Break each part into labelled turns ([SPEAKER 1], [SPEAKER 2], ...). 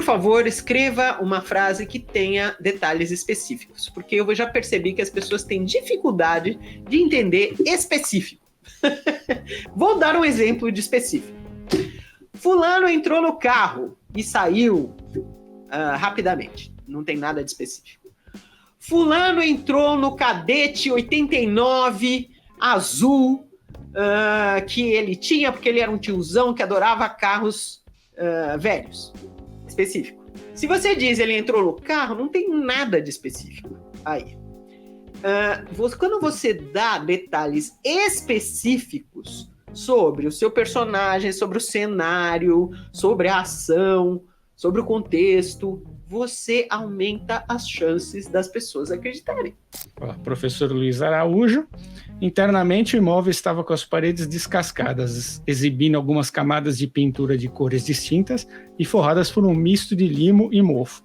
[SPEAKER 1] favor, escreva uma frase que tenha detalhes específicos, porque eu já percebi que as pessoas têm dificuldade de entender específico. Vou dar um exemplo de específico. Fulano entrou no carro e saiu rapidamente. Não tem nada de específico. Fulano entrou no Cadete 89 azul que ele tinha, porque ele era um tiozão que adorava carros velhos. Específico. Se você diz ele entrou no carro, não tem nada de específico. Aí. Quando você dá detalhes específicos sobre o seu personagem, sobre o cenário, sobre a ação, sobre o contexto, você aumenta as chances das pessoas acreditarem.
[SPEAKER 2] Professor Luiz Araújo. Internamente, o imóvel estava com as paredes descascadas, exibindo algumas camadas de pintura de cores distintas e forradas por um misto de limo e mofo.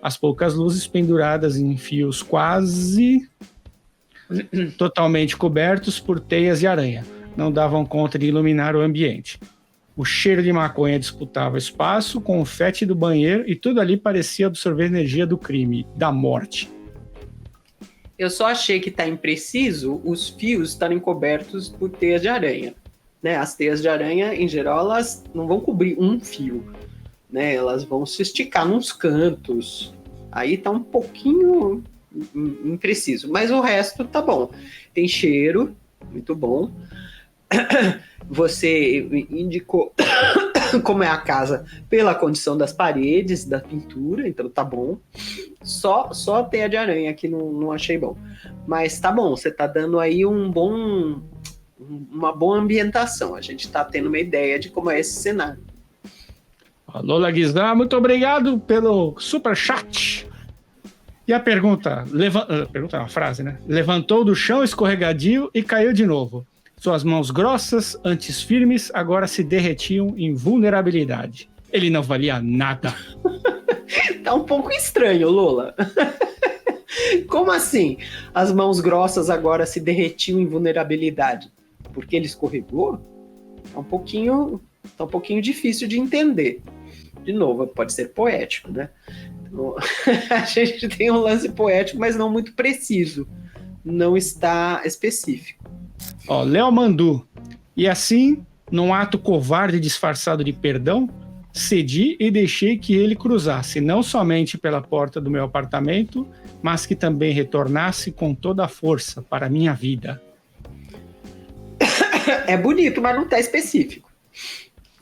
[SPEAKER 2] As poucas luzes penduradas em fios quase totalmente cobertos por teias de aranha não davam conta de iluminar o ambiente. O cheiro de maconha disputava espaço com o fete do banheiro e tudo ali parecia absorver energia do crime, da morte.
[SPEAKER 1] Eu só achei que está impreciso os fios estarem cobertos por teias de aranha. Né? As teias de aranha, em geral, elas não vão cobrir um fio. Né? Elas vão se esticar nos cantos. Aí está um pouquinho impreciso. Mas o resto tá bom. Tem cheiro, muito bom. Você indicou como é a casa pela condição das paredes, da pintura, então tá bom. Só a teia de aranha que não achei bom. Mas tá bom, você tá dando aí uma boa ambientação. A gente tá tendo uma ideia de como é esse cenário.
[SPEAKER 2] Lola Guizan, muito obrigado pelo superchat. E a pergunta é uma frase, né? Levantou do chão escorregadio e caiu de novo. Suas mãos grossas, antes firmes, agora se derretiam em vulnerabilidade. Ele não valia nada.
[SPEAKER 1] Tá um pouco estranho, Lola. Como assim? As mãos grossas agora se derretiam em vulnerabilidade? Porque ele escorregou? Tá um pouquinho difícil de entender. De novo, pode ser poético, né? Então, a gente tem um lance poético, mas não muito preciso. Não está específico.
[SPEAKER 2] Léo Mandu. E assim, num ato covarde disfarçado de perdão, cedi e deixei que ele cruzasse, não somente pela porta do meu apartamento, mas que também retornasse com toda a força para a minha vida.
[SPEAKER 1] É bonito, mas não está específico.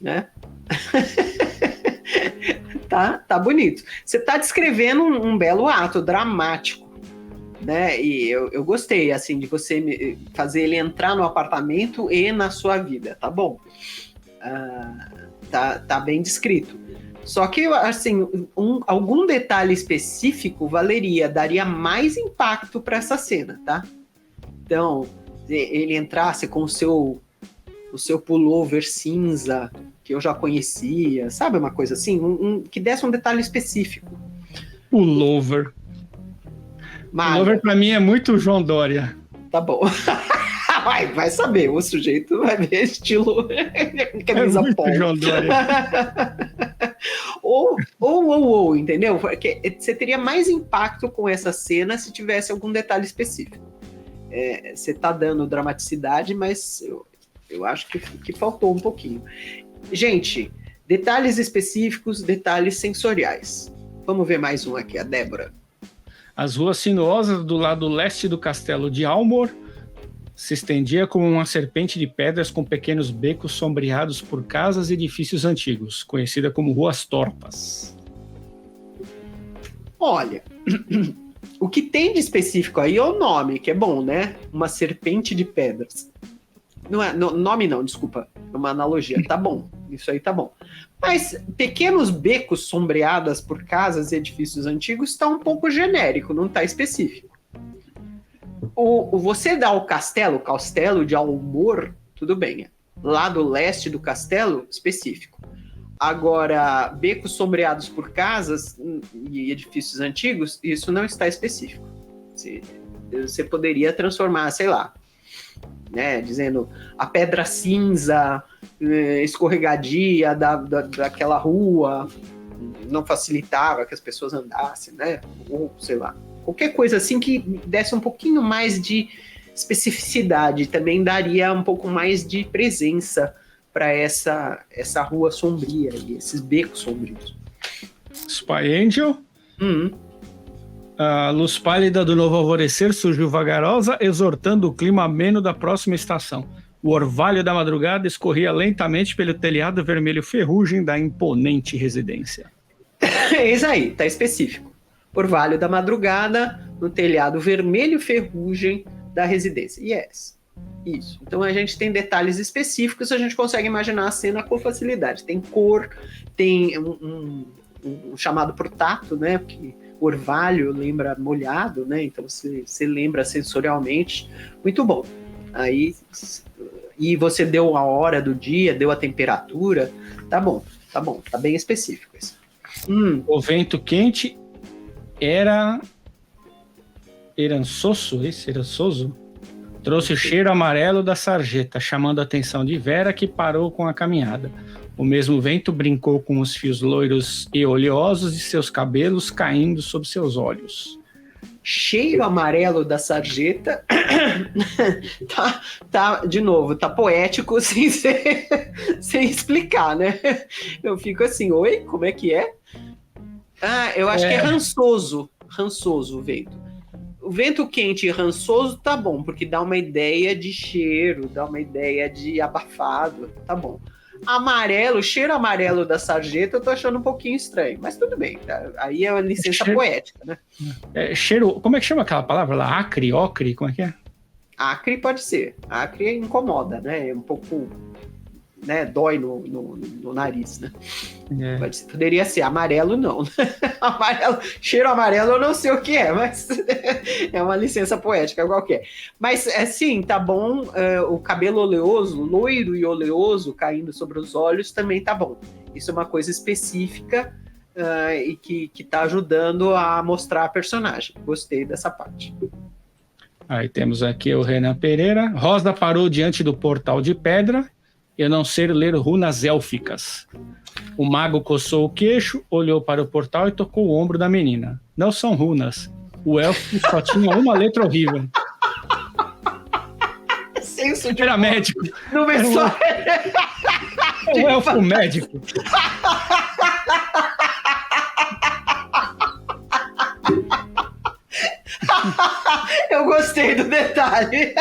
[SPEAKER 1] Né? tá bonito. Você está descrevendo um belo ato dramático. Né? E eu gostei assim de você fazer ele entrar no apartamento e na sua vida, tá bom? Tá bem descrito. Só que assim, algum detalhe específico daria mais impacto para essa cena, tá? Então, ele entrasse com o seu pullover cinza que eu já conhecia, sabe, uma coisa assim, que desse um detalhe específico.
[SPEAKER 2] Pullover. Pullover pra mim é muito João Dória.
[SPEAKER 1] Tá bom. Vai saber, o sujeito vai ver estilo camisa polo.
[SPEAKER 2] João Dória.
[SPEAKER 1] ou, entendeu? Porque você teria mais impacto com essa cena se tivesse algum detalhe específico. Você tá dando dramaticidade, mas eu acho que faltou um pouquinho. Gente, detalhes específicos, detalhes sensoriais. Vamos ver mais um aqui, a Débora.
[SPEAKER 2] As ruas sinuosas do lado leste do castelo de Almor se estendia como uma serpente de pedras com pequenos becos sombreados por casas e edifícios antigos, conhecida como Ruas Torpas.
[SPEAKER 1] Olha, o que tem de específico aí é o nome, que é bom, né? Uma serpente de pedras. Nome não, desculpa. É uma analogia. Tá bom. Isso aí tá bom. Mas pequenos becos sombreadas por casas e edifícios antigos está um pouco genérico, não está específico. Você dá o castelo de Almor, tudo bem. Lá do leste do castelo, específico. Agora, becos sombreados por casas e edifícios antigos, isso não está específico. Você poderia transformar, sei lá, né, dizendo a pedra cinza escorregadia daquela rua, não facilitava que as pessoas andassem, né? Ou, sei lá, qualquer coisa assim que desse um pouquinho mais de especificidade, também daria um pouco mais de presença para essa rua sombria e esses becos sombrios.
[SPEAKER 2] Spy Angel. A luz pálida do novo alvorecer surgiu vagarosa, exortando o clima ameno da próxima estação. O orvalho da madrugada escorria lentamente pelo telhado vermelho ferrugem da imponente residência.
[SPEAKER 1] É isso aí, tá específico. Orvalho da madrugada no telhado vermelho ferrugem da residência. Yes. Isso. Então a gente tem detalhes específicos, a gente consegue imaginar a cena com facilidade. Tem cor, tem um chamado por tato, né? Porque orvalho lembra molhado, né? Então você lembra sensorialmente. Muito bom. Aí, e você deu a hora do dia, deu a temperatura. Tá bom, tá bem específico isso.
[SPEAKER 2] O vento quente era erançoso, trouxe o cheiro amarelo da sarjeta, chamando a atenção de Vera, que parou com a caminhada. O mesmo vento brincou com os fios loiros e oleosos de seus cabelos caindo sob seus olhos.
[SPEAKER 1] Cheiro amarelo da sarjeta tá, de novo, tá poético sem explicar, né? Eu fico assim, oi, como é que é? Eu acho que é rançoso o vento. O vento quente e rançoso tá bom, porque dá uma ideia de cheiro, dá uma ideia de abafado, tá bom. Amarelo, cheiro amarelo da sarjeta, eu tô achando um pouquinho estranho, mas tudo bem, tá? Aí é uma licença poética, né?
[SPEAKER 2] Cheiro, como é que chama aquela palavra lá? Acre, ocre, como é que é?
[SPEAKER 1] Acre pode ser, acre incomoda, né? É um pouco, né? Dói no nariz, né? Poderia ser amarelo, não. Cheiro amarelo eu não sei o que é, mas é uma licença poética qualquer. Mas sim, tá bom. O cabelo oleoso, loiro e oleoso caindo sobre os olhos também tá bom. Isso é uma coisa específica e que tá ajudando a mostrar a personagem. Gostei dessa parte.
[SPEAKER 2] Aí temos aqui o Renan Pereira. Rosa parou diante do portal de pedra. Eu não sei ler runas élficas. O mago coçou o queixo, olhou para o portal e tocou o ombro da menina. Não são runas. O elfo só tinha uma letra horrível.
[SPEAKER 1] Senso de
[SPEAKER 2] era médico.
[SPEAKER 1] Não é só...
[SPEAKER 2] É o elfo médico.
[SPEAKER 1] Eu gostei do detalhe.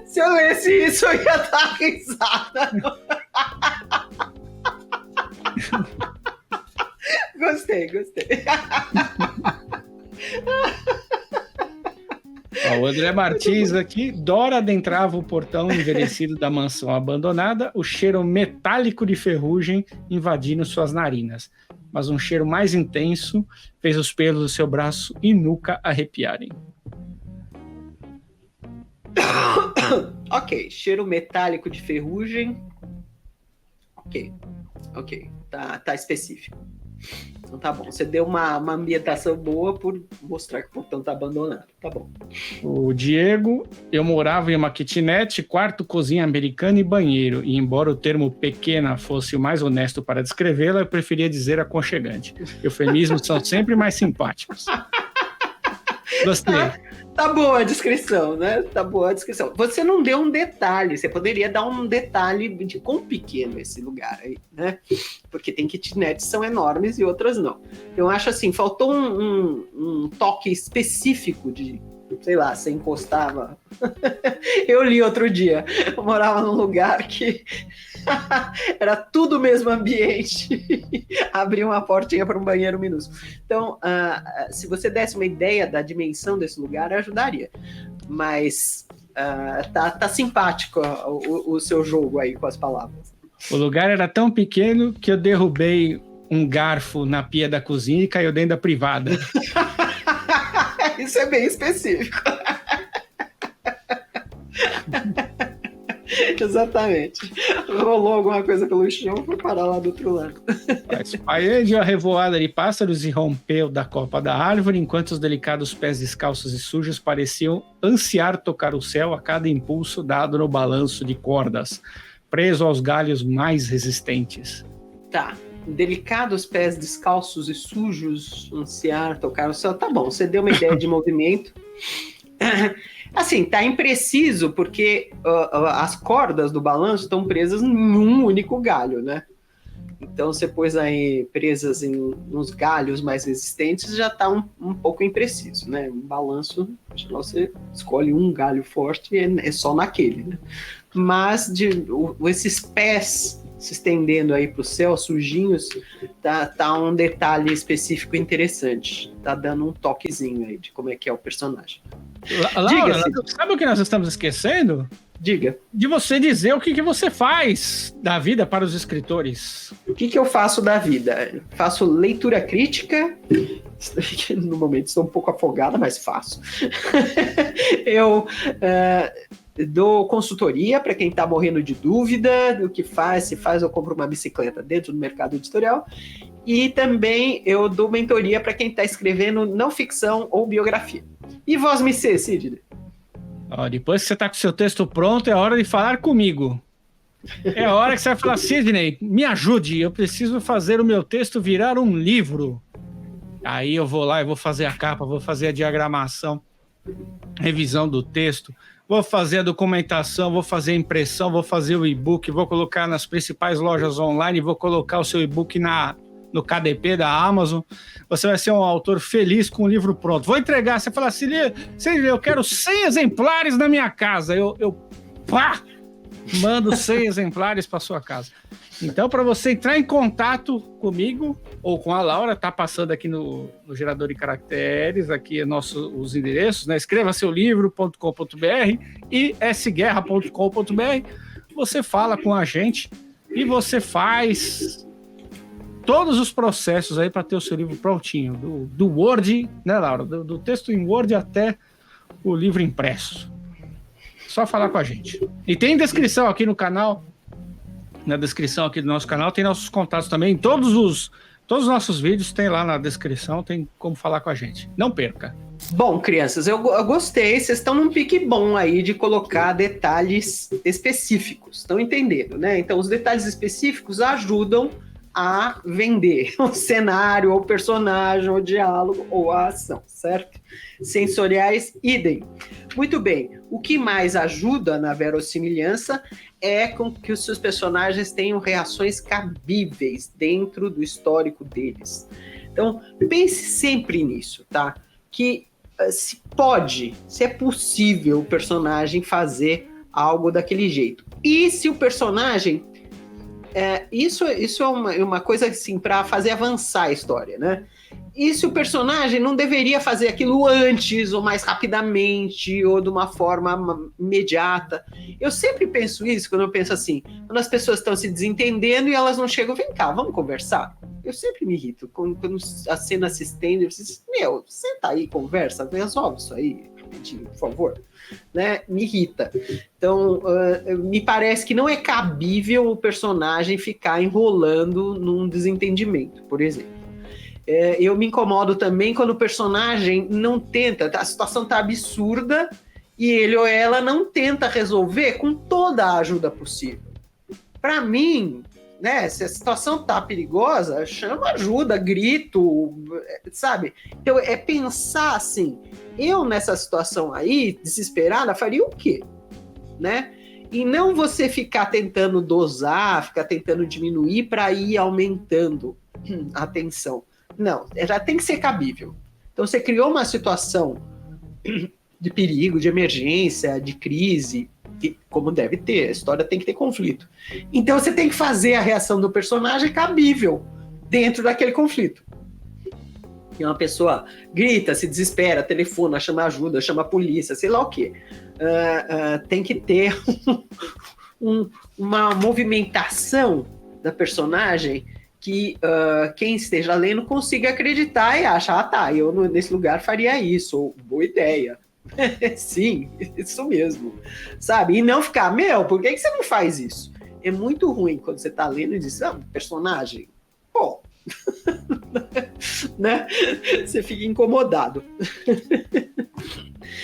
[SPEAKER 1] Se eu lesse isso, eu ia dar risada. Gostei.
[SPEAKER 2] O André Martins aqui. Dora adentrava o portão envelhecido da mansão abandonada, o cheiro metálico de ferrugem invadindo suas narinas. Mas um cheiro mais intenso fez os pelos do seu braço e nuca arrepiarem.
[SPEAKER 1] Ok, cheiro metálico de ferrugem. Ok, tá específico. Então tá bom, você deu uma ambientação boa por mostrar que o portão tá abandonado, tá bom.
[SPEAKER 2] O Diego, eu morava em uma kitnet, quarto, cozinha americana e banheiro, e embora o termo pequena fosse o mais honesto para descrevê-la, eu preferia dizer aconchegante. Eufemismos são sempre mais simpáticos. Gostei.
[SPEAKER 1] Tá boa a descrição, né? Tá boa a descrição. Você não deu um detalhe, você poderia dar um detalhe de quão pequeno esse lugar aí, né? Porque tem kitnets que são enormes e outras não. Então, eu acho assim, faltou um toque específico de, sei lá, você encostava... Eu li outro dia, eu morava num lugar que era tudo o mesmo ambiente, abria uma portinha para um banheiro minúsculo. Então, se você desse uma ideia da dimensão desse lugar, ajudaria. Mas tá simpático o seu jogo aí com as palavras.
[SPEAKER 2] O lugar era tão pequeno que eu derrubei um garfo na pia da cozinha e caiu dentro da privada.
[SPEAKER 1] Isso é bem específico. Exatamente. Rolou alguma coisa pelo chão, foi parar lá do outro lado.
[SPEAKER 2] Aí a revoada de pássaros irrompeu da copa da árvore, enquanto os delicados pés descalços e sujos pareciam ansiar tocar o céu a cada impulso dado no balanço de cordas. preso aos galhos mais resistentes.
[SPEAKER 1] Tá. Delicados pés descalços e sujos, ansiar, tocar o céu. Tá bom, você deu uma ideia de movimento. Assim, tá impreciso porque as cordas do balanço estão presas em um único galho, né? Então, você pôs aí presas nos galhos mais resistentes, já tá um pouco impreciso, né? Um balanço, você escolhe um galho forte e é só naquele, né? Mas esses pés se estendendo aí pro céu, sujinhos, tá um detalhe específico interessante. Tá dando um toquezinho aí de como é que é o personagem.
[SPEAKER 2] Laura, sabe o que nós estamos esquecendo?
[SPEAKER 1] Diga.
[SPEAKER 2] De você dizer o que você faz da vida para os escritores.
[SPEAKER 1] O que eu faço da vida? Faço leitura crítica. No momento estou um pouco afogada, mas faço. Eu dou consultoria para quem está morrendo de dúvida do que faz, se faz ou compra uma bicicleta dentro do mercado editorial. E também eu dou mentoria para quem está escrevendo não ficção ou biografia. E vós me ser, Sidney?
[SPEAKER 2] Depois que você está com o seu texto pronto, é hora de falar comigo. É a hora que você vai falar, Sidney, me ajude, eu preciso fazer o meu texto virar um livro. Aí eu vou lá e vou fazer a capa, vou fazer a diagramação, revisão do texto, vou fazer a documentação, vou fazer a impressão, vou fazer o e-book, vou colocar nas principais lojas online, vou colocar o seu e-book no KDP da Amazon. Você vai ser um autor feliz com o livro pronto. Vou entregar, você fala assim, eu quero 100 exemplares na minha casa. Eu mando 100 exemplares para sua casa. Então, para você entrar em contato comigo ou com a Laura, tá passando aqui no gerador de caracteres, aqui os endereços, né? Escreva seu livro.com.br e sguerra.com.br. Você fala com a gente e você faz todos os processos aí para ter o seu livro prontinho, do Word, né, Laura? Do texto em Word até o livro impresso. Só falar com a gente. E tem descrição aqui no canal, na descrição aqui do nosso canal, tem nossos contatos também. Todos os nossos vídeos tem lá na descrição, tem como falar com a gente. Não perca.
[SPEAKER 1] Bom, crianças, eu gostei. Vocês estão num pique bom aí de colocar detalhes específicos. Estão entendendo, né? Então, os detalhes específicos ajudam a vender o cenário, ou o personagem, ou o diálogo, ou a ação, certo? Sensoriais, idem. Muito bem. O que mais ajuda na verossimilhança é com que os seus personagens tenham reações cabíveis dentro do histórico deles. Então, pense sempre nisso, tá? Que se é possível o personagem fazer algo daquele jeito. E se o personagem... Isso é uma coisa assim, para fazer avançar a história, né? E se o personagem não deveria fazer aquilo antes, ou mais rapidamente, ou de uma forma imediata? Eu sempre penso isso quando eu penso assim, quando as pessoas estão se desentendendo e elas não chegam, vem cá, vamos conversar? Eu sempre me irrito quando a cena se estende, eu preciso, senta aí, conversa, resolve isso aí, rapidinho, por favor. Né? Me irrita. Então, me parece que não é cabível o personagem ficar enrolando num desentendimento, por exemplo. Eu me incomodo também quando o personagem não tenta, a situação tá absurda e ele ou ela não tenta resolver com toda a ajuda possível. Para mim, né, se a situação tá perigosa, chama ajuda, grito, sabe? Então, é pensar assim, eu nessa situação aí, desesperada, faria o quê? Né? E não você ficar tentando dosar, ficar tentando diminuir para ir aumentando a tensão. Não, já tem que ser cabível. Então, você criou uma situação de perigo, de emergência, de crise, como deve ter, a história tem que ter conflito. Então, você tem que fazer a reação do personagem cabível dentro daquele conflito. E uma pessoa grita, se desespera, telefona, chama ajuda, chama a polícia, sei lá o quê. Tem que ter uma movimentação da personagem que quem esteja lendo consiga acreditar e achar, eu nesse lugar faria isso, ou boa ideia. Sim, isso mesmo. Sabe? E não ficar, por que você não faz isso? É muito ruim quando você tá lendo e diz, personagem, pô, né? Você fica incomodado.